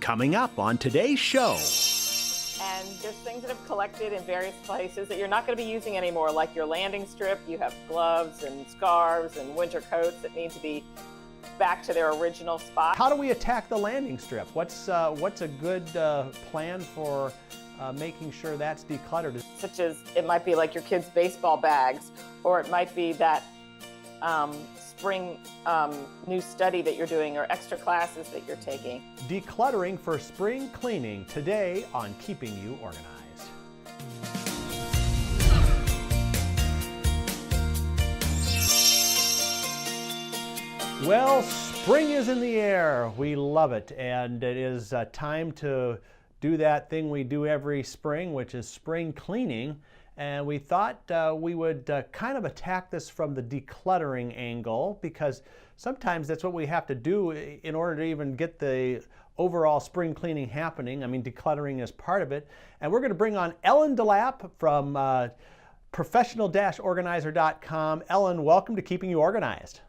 Coming up on today's show. And there's things that have collected in various places that you're not going to be using anymore, like your landing strip. You have gloves and scarves and winter coats that need to be back to their original spot. How do we attack the landing strip? What's a good plan for making sure that's decluttered? Such as it might be like your kids' baseball bags, or it might be that spring new study that you're doing or extra classes that you're taking. Decluttering for spring cleaning today on Keeping You Organized. Well, spring is in the air. We love it, and it is time to do that thing we do every spring, which is spring cleaning. And we thought we would kind of attack this from the decluttering angle, because sometimes that's what we have to do in order to even get the overall spring cleaning happening. I mean, decluttering is part of it. And we're going to bring on Ellen DeLapp from professional-organizer.com. Ellen, welcome to Keeping You Organized.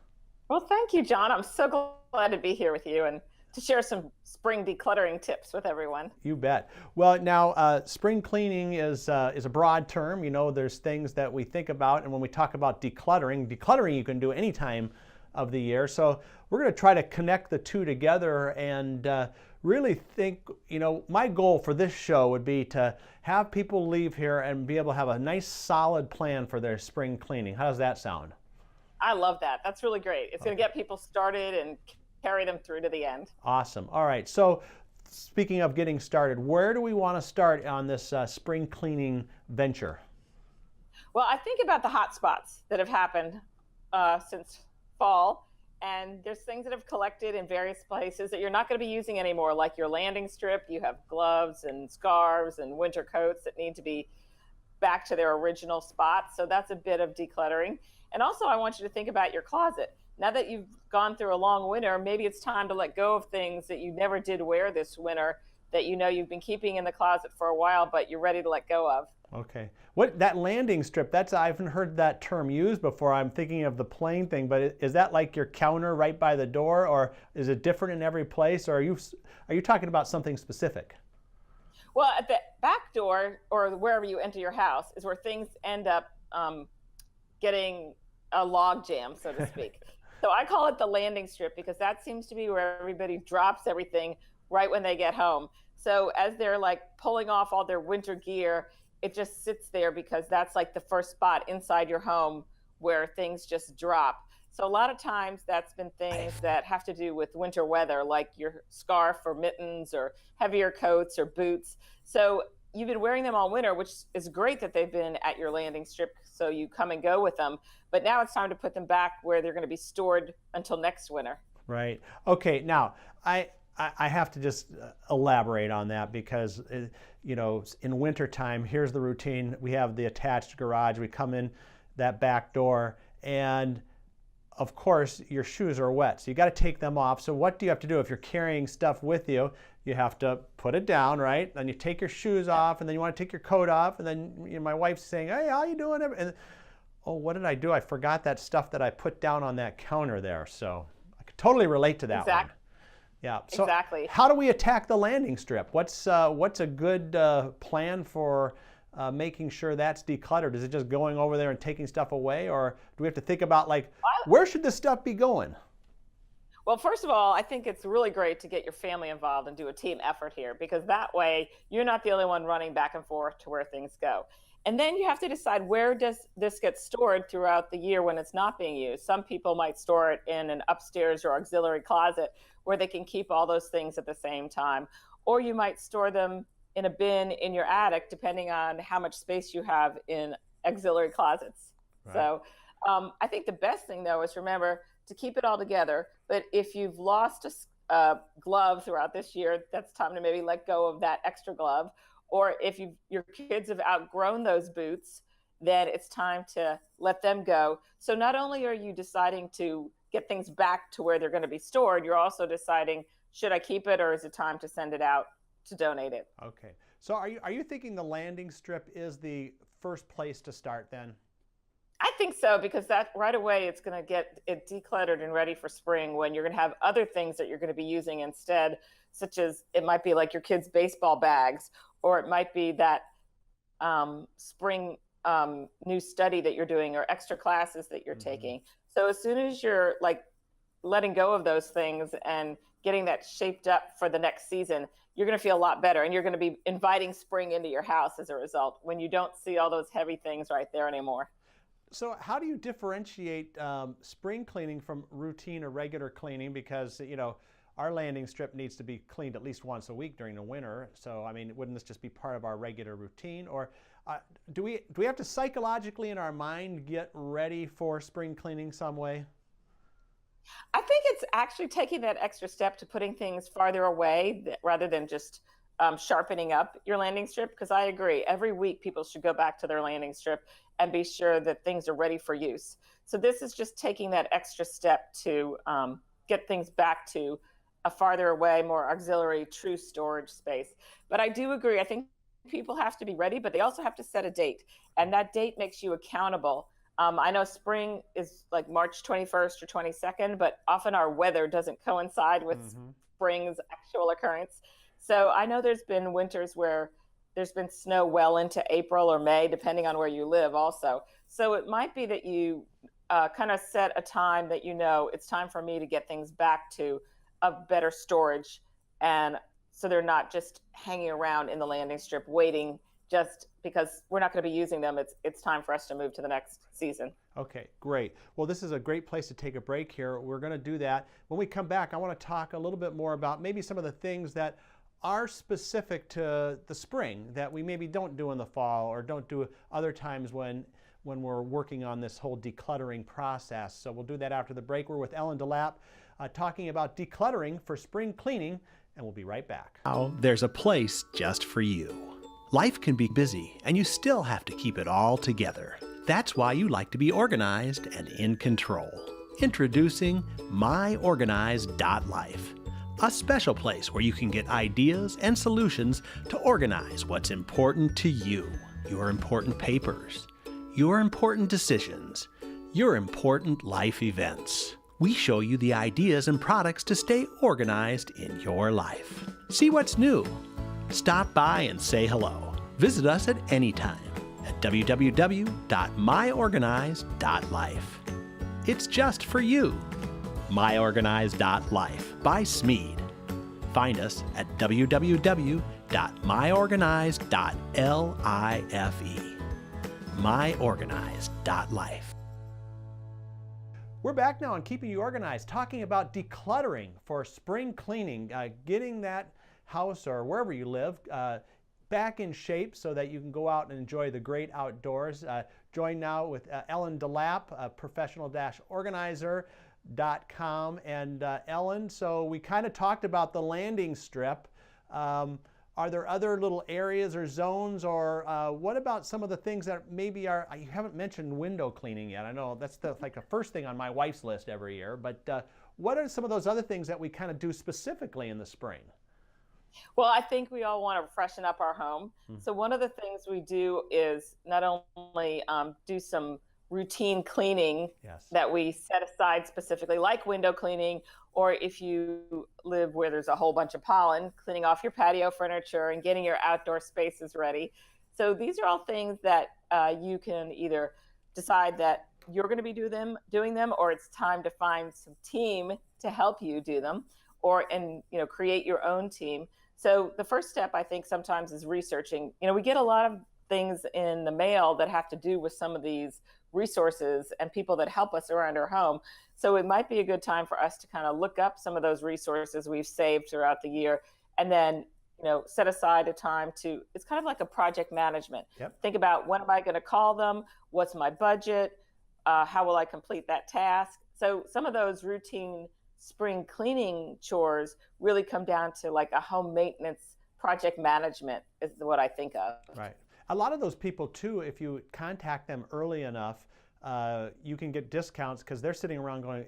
Well, thank you, John. I'm so glad to be here with you and to share some spring decluttering tips with everyone. You bet. Well, now, spring cleaning is a broad term. You know, there's things that we think about, and when we talk about decluttering you can do any time of the year. So we're going to try to connect the two together and really think, you know, my goal for this show would be to have people leave here and be able to have a nice solid plan for their spring cleaning. How does that sound? I love that. That's really great. It's going to get people started and carry them through to the end. Awesome. All right. So speaking of getting started, where do we want to start on this spring cleaning venture? Well, I think about the hot spots that have happened since fall, and there's things that have collected in various places that you're not going to be using anymore, like your landing strip. You have gloves and scarves and winter coats that need to be back to their original spot. So that's a bit of decluttering. And also, I want you to think about your closet. Now that you've gone through a long winter, maybe it's time to let go of things that you never did wear this winter that you know you've been keeping in the closet for a while, but you're ready to let go of. Okay. What, that landing strip, I haven't heard that term used before. I'm thinking of the plain thing, but is that like your counter right by the door, or is it different in every place, or are you talking about something specific? Well, at the back door or wherever you enter your house is where things end up getting a log jam, so to speak. So I call it the landing strip because that seems to be where everybody drops everything right when they get home. So as they're like pulling off all their winter gear, it just sits there because that's like the first spot inside your home where things just drop. So a lot of times that's been things that have to do with winter weather, like your scarf or mittens or heavier coats or boots. So you've been wearing them all winter, which is great that they've been at your landing strip so you come and go with them. But now it's time to put them back where they're going to be stored until next winter. Right. Okay. Now, I have to just elaborate on that because, you know, in wintertime, here's the routine. We have the attached garage. We come in that back door, and of course, your shoes are wet, so you got to take them off. So what do you have to do if you're carrying stuff with you? You have to put it down, right? Then you take your shoes off, and then you want to take your coat off, and then, you know, my wife's saying, "Hey, how you doing?" And oh, what did I do? I forgot that stuff that I put down on that counter there. So I could totally relate to that one. Yeah. So exactly. How do we attack the landing strip? What's a good plan for making sure that's decluttered? Is it just going over there and taking stuff away, or do we have to think about, like, where should this stuff be going? Well, first of all, I think it's really great to get your family involved and do a team effort here, because that way you're not the only one running back and forth to where things go. And then you have to decide, where does this get stored throughout the year when it's not being used? Some people might store it in an upstairs or auxiliary closet where they can keep all those things at the same time. Or you might store them in a bin in your attic, depending on how much space you have in auxiliary closets. Right. So I think the best thing, though, is remember to keep it all together. But if you've lost a glove throughout this year, that's time to maybe let go of that extra glove. Or if your kids have outgrown those boots, then it's time to let them go. So not only are you deciding to get things back to where they're going to be stored, you're also deciding, should I keep it, or is it time to send it out to donate it? Okay. So are you thinking the landing strip is the first place to start then? I think so, because that right away it's going to get it decluttered and ready for spring when you're going to have other things that you're going to be using instead, such as it might be like your kids' baseball bags, or it might be that spring new study that you're doing or extra classes that you're taking. So as soon as you're like letting go of those things and getting that shaped up for the next season, you're going to feel a lot better, and you're going to be inviting spring into your house as a result when you don't see all those heavy things right there anymore. So how do you differentiate spring cleaning from routine or regular cleaning? Because, our landing strip needs to be cleaned at least once a week during the winter. So, I mean, wouldn't this just be part of our regular routine? Or do we have to psychologically in our mind get ready for spring cleaning some way? I think it's actually taking that extra step to putting things farther away rather than just sharpening up your landing strip. Because I agree, every week people should go back to their landing strip and be sure that things are ready for use. So this is just taking that extra step to get things back to a farther away, more auxiliary, true storage space. But I do agree. I think people have to be ready, but they also have to set a date. And that date makes you accountable. I know spring is like March 21st or 22nd, but often our weather doesn't coincide with spring's actual occurrence. So I know there's been winters where there's been snow well into April or May, depending on where you live also. So it might be that you kind of set a time that it's time for me to get things back to a better storage. And so they're not just hanging around in the landing strip waiting just because we're not going to be using them. It's time for us to move to the next season. Okay, great. Well, this is a great place to take a break here. We're going to do that. When we come back, I want to talk a little bit more about maybe some of the things that are specific to the spring that we maybe don't do in the fall or don't do other times when we're working on this whole decluttering process. So we'll do that after the break. We're with Ellen DeLapp talking about decluttering for spring cleaning, and we'll be right back. Now, there's a place just for you. Life can be busy, and you still have to keep it all together. That's why you like to be organized and in control. Introducing MyOrganized.life, a special place where you can get ideas and solutions to organize what's important to you, your important papers, your important decisions, your important life events. We show you the ideas and products to stay organized in your life. See what's new. Stop by and say hello. Visit us at any time at www.myorganized.life. It's just for you. MyOrganized.life by Smead. Find us at www.myorganized.life. MyOrganized.life. We're back now on Keeping You Organized, talking about decluttering for spring cleaning, getting that house or wherever you live back in shape so that you can go out and enjoy the great outdoors. Joined now with Ellen DeLapp, professional-organizer.com. And Ellen, so we kind of talked about the landing strip. Are there other little areas or zones, or what about some of the things that maybe are, you haven't mentioned window cleaning yet. I know that's like the first thing on my wife's list every year, but what are some of those other things that we kind of do specifically in the spring? Well, I think we all want to freshen up our home. So one of the things we do is not only do some routine cleaning that we set aside specifically, like window cleaning, or if you live where there's a whole bunch of pollen, cleaning off your patio furniture and getting your outdoor spaces ready. So these are all things that you can either decide that you're going to be doing them, or it's time to find some team to help you do them, or create your own team. So the first step, I think, sometimes is researching. We get a lot of things in the mail that have to do with some of these resources and people that help us around our home. So it might be a good time for us to kind of look up some of those resources we've saved throughout the year, and then set aside a time to, it's kind of like a project management. Think about, when am I going to call them? What's my budget? How will I complete that task? So some of those routine spring cleaning chores really come down to like a home maintenance project management is what I think of. Right. A lot of those people too, if you contact them early enough, you can get discounts because they're sitting around going,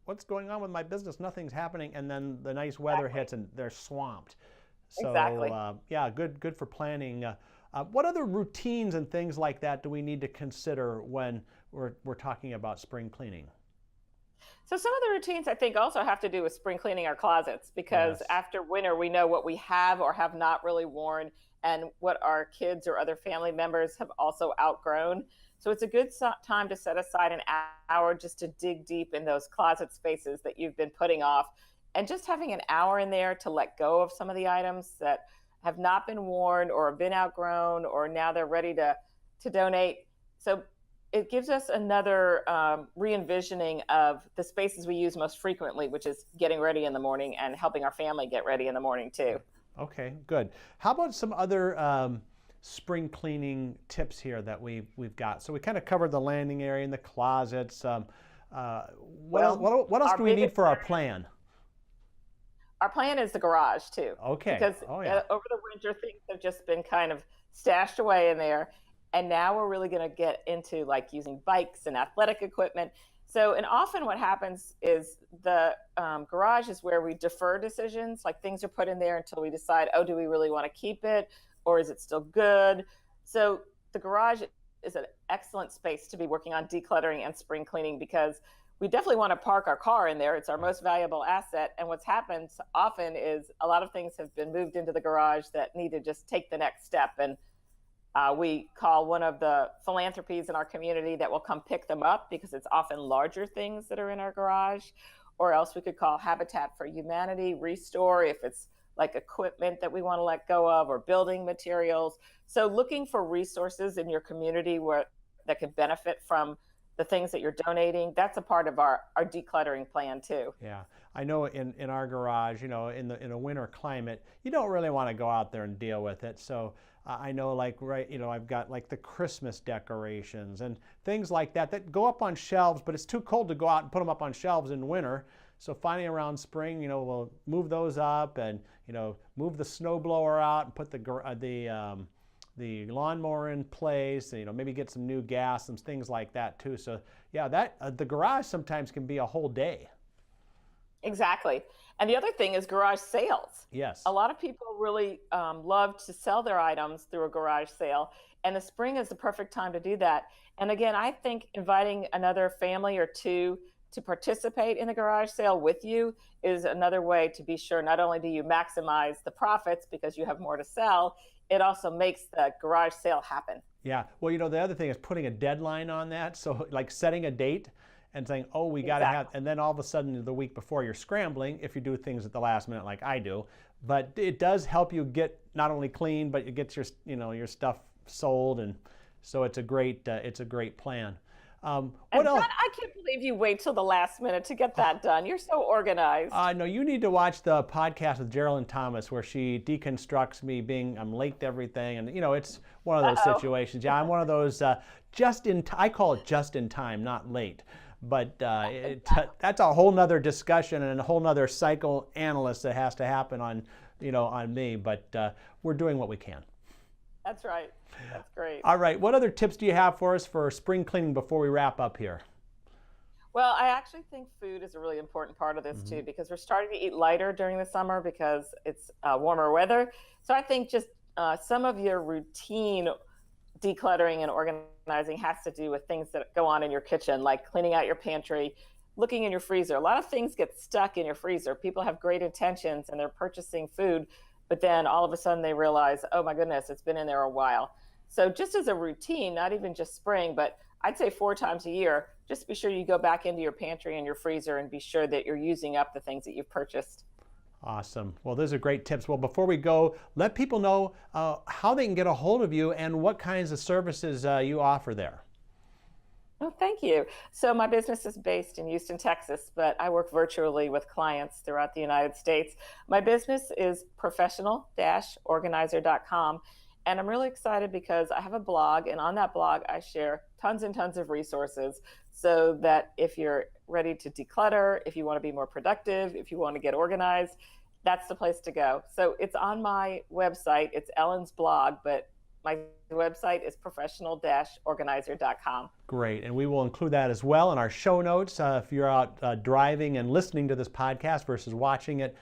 what's going on with my business? Nothing's happening. And then the nice weather hits and they're swamped. So yeah, good for planning. What other routines and things like that do we need to consider when we're talking about spring cleaning? So some of the routines I think also have to do with spring cleaning our closets, because Yes. after winter we know what we have or have not really worn and what our kids or other family members have also outgrown. So it's a good time to set aside an hour just to dig deep in those closet spaces that you've been putting off, and just having an hour in there to let go of some of the items that have not been worn or have been outgrown, or now they're ready to donate. So it gives us another re-envisioning of the spaces we use most frequently, which is getting ready in the morning and helping our family get ready in the morning too. Okay, good. How about some other spring cleaning tips here that we've got? So we kind of covered the landing area and the closets. What else Our do we need biggest for our area- plan? Our plan is the garage too. Okay. Because Oh yeah. over the winter things have just been kind of stashed away in there. And now we're really going to get into like using bikes and athletic equipment. So, and often what happens is the garage is where we defer decisions, like things are put in there until we decide, oh, do we really want to keep it, or is it still good? So the garage is an excellent space to be working on decluttering and spring cleaning, because we definitely want to park our car in there. It's our most valuable asset. And what's happened often is a lot of things have been moved into the garage that need to just take the next step. And we call one of the philanthropies in our community that will come pick them up, because it's often larger things that are in our garage. Or else we could call Habitat for Humanity, Restore, if it's like equipment that we want to let go of, or building materials. So looking for resources in your community that could benefit from the things that you're donating, that's a part of our decluttering plan too. Yeah, I know in our garage, in a winter climate, you don't really want to go out there and deal with it. So I know, like, I've got like the Christmas decorations and things like that go up on shelves, but it's too cold to go out and put them up on shelves in winter. So finally around spring, we'll move those up and move the snow blower out and put the lawnmower in place, maybe get some new gas, some things like that too. So yeah, the garage sometimes can be a whole day. Exactly. And the other thing is garage sales. Yes. A lot of people really love to sell their items through a garage sale, and the spring is the perfect time to do that. And again, I think inviting another family or two to participate in the garage sale with you is another way to be sure not only do you maximize the profits because you have more to sell, it also makes the garage sale happen. Yeah. Well, the other thing is putting a deadline on that. So like setting a date and saying, oh, we got to have, and then all of a sudden the week before you're scrambling if you do things at the last minute like I do. But it does help you get not only clean, but it gets your, your stuff sold. And so it's a great plan. What else? I can't believe you wait till the last minute to get that done. You're so organized. No, you need to watch the podcast with Geraldine Thomas where she deconstructs me I'm late to everything. And, it's one of those situations. Yeah, I'm one of those I call it just in time, not late. But that's a whole nother discussion and a whole nother psychoanalyst that has to happen on me. But we're doing what we can. That's right. That's great. All right. What other tips do you have for us for spring cleaning before we wrap up here? Well, I actually think food is a really important part of this too, because we're starting to eat lighter during the summer because it's warmer weather. So I think just some of your routine decluttering and organizing has to do with things that go on in your kitchen, like cleaning out your pantry, looking in your freezer. A lot of things get stuck in your freezer. People have great intentions and they're purchasing food, but then all of a sudden they realize, oh my goodness, it's been in there a while. So just as a routine, not even just spring, but I'd say 4 times a year, just be sure you go back into your pantry and your freezer and be sure that you're using up the things that you've purchased. Awesome. Well, those are great tips. Well, before we go, let people know how they can get a hold of you and what kinds of services you offer there. Oh, thank you. So my business is based in Houston, Texas, but I work virtually with clients throughout the United States. My business is professional-organizer.com. And I'm really excited because I have a blog, and on that blog, I share tons and tons of resources so that if you're ready to declutter, if you want to be more productive, if you want to get organized, that's the place to go. So it's on my website. It's Ellen's blog, but my website is professional-organizer.com. Great. And we will include that as well in our show notes. If you're out driving and listening to this podcast versus watching it,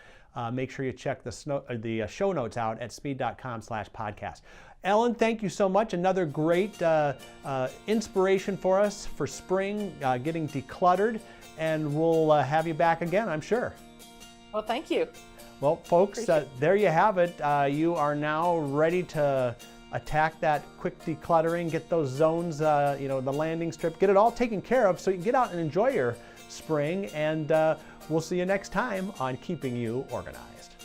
make sure you check the show notes out at smead.com/podcast. Ellen, thank you so much. Another great inspiration for us for spring, getting decluttered, and we'll have you back again, I'm sure. Well, thank you. Well, folks, there you have it. You are now ready to attack that quick decluttering, get those zones, the landing strip, get it all taken care of so you can get out and enjoy your spring. And we'll see you next time on Keeping You Organized.